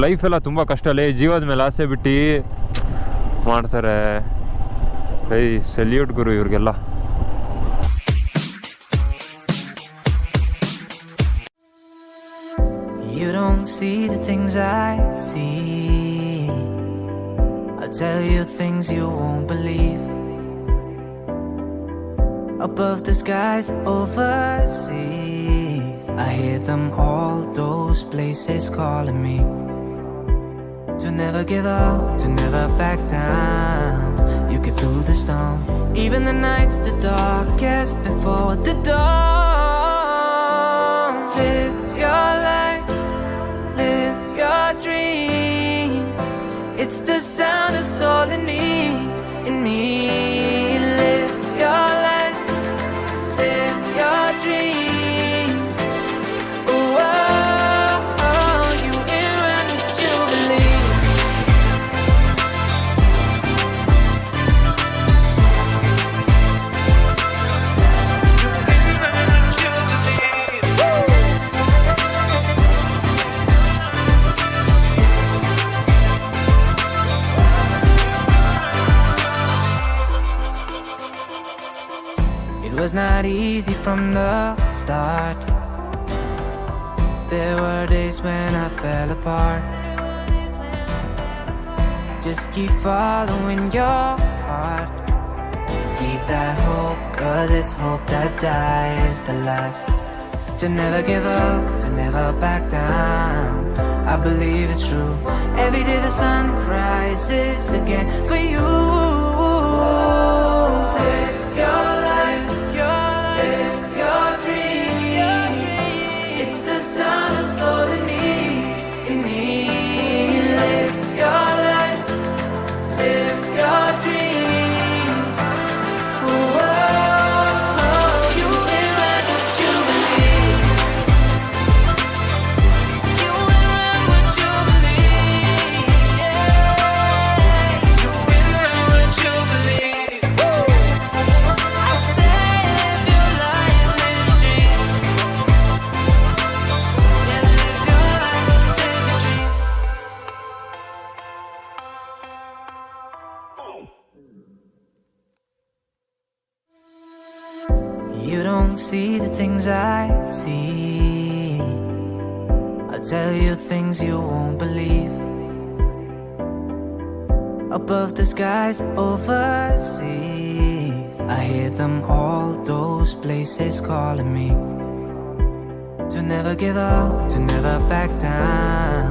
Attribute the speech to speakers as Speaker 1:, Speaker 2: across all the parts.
Speaker 1: Life ಎಲ್ಲ ತುಂಬ ಕಷ್ಟ ಅಲ್ಲೇ, ಜೀವದ ಮೇಲೆ ಆಸೆ ಬಿಟ್ಟು ಮಾಡ್ತಾರೆ. ಸೆಲ್ಯೂಟ್ ಗುರು ಇವ್ರಿಗೆಲ್ಲ.
Speaker 2: You don't see the things I see. I'll tell you things you won't believe. Above the skies overseas, I hear them all, those places calling me. To never give up, to never back down. You get through the storm, even the nights the darkest before the dawn. Live your life, live your dream. It's the sound of soul in me, in me. Live your life, live your dream. Oh, oh, oh, you in round the Jubilee. It was not easy from the start. There were days when I fell apart. Just keep following your heart. Keep that hope, 'cause it's hope that dies the last. To never give up, to never back down. I believe it's true. Every day the sun rises again for you. Live your life, live your dream. It's the sound of soul in me, in me. Live your life, live your dream. Oh, oh, oh, you will run what you believe. You will run what you believe. Yeah, you will run what you believe. I say live your life, live your dream. Yeah, live your life, live your dream. You don't see the things I see. I'll tell you things you won't believe. Above the skies overseas, I hear them all, those places calling me. To never give up, to never back down.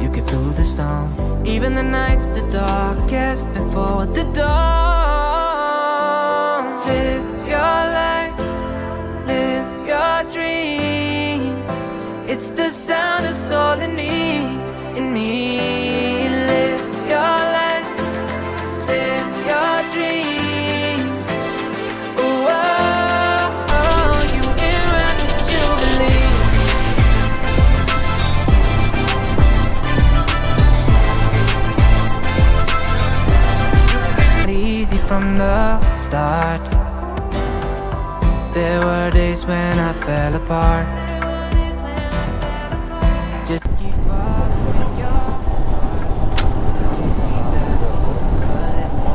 Speaker 2: You get through the storm, even the nights the darkest before the dawn. Live your life, live your dream. It's the sound of soul in me, in me. Live your life, live your dream. Oh, oh, oh, you in round the Jubilee. Not easy from the start. There were days when I fell apart. Just keep following your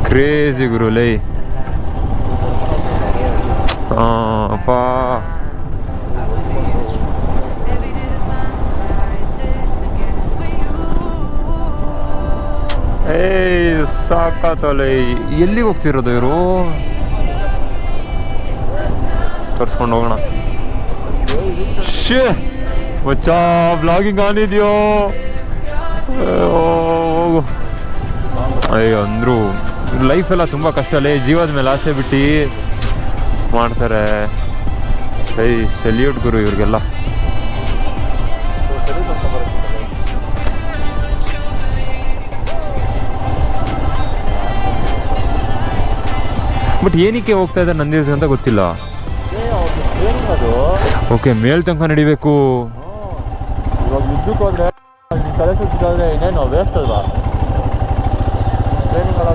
Speaker 1: crazy guru ಲೈ. ಅಪ್ಪ ಸಾಕಾತಲ್ಲ. ಎಲ್ಲಿಗೆ ಹೋಗ್ತಿರೋದು ಇವರು? ತೋರಿಸ್ಕೊಂಡು ಹೋಗೋಣ. ಶೇ ಮಚ್ಚಾ, blogging ಆನಿದ್ಯೋ? ಹೋಗು. ಅಯ್ಯೋ, ಅಂದರು ಲೈಫೆಲ್ಲ ತುಂಬ ಕಷ್ಟ ಅಲ್ಲೇ, ಜೀವದ ಮೇಲೆ ಆಸೆ ಬಿಟ್ಟು ಮಾಡ್ತಾರೆ. ಸೆಲ್ಯೂಟ್ ಗುರು ಇವ್ರಿಗೆಲ್ಲ. ಬಟ್ ಏನಕ್ಕೆ ಹೋಗ್ತಾ ಇದ್ದಾರೆ ನಂದಿರ್ಸ್ ಅಂತ ಗೊತ್ತಿಲ್ಲ. ಓಕೆ, ಮೇಲ್ ತನಕ ನಡಿಬೇಕು.
Speaker 3: ಇವಾಗ ಯುದ್ಧಕ್ಕೆ ಹೋದ್ರೆ ತಲೆ ಸುತ್ತಾದ್ರೆ ಇನ್ನೇನು ವೇಸ್ಟ್ ಅಲ್ವಾ? ಟ್ರೈನಿಂಗ್ ಎಲ್ಲ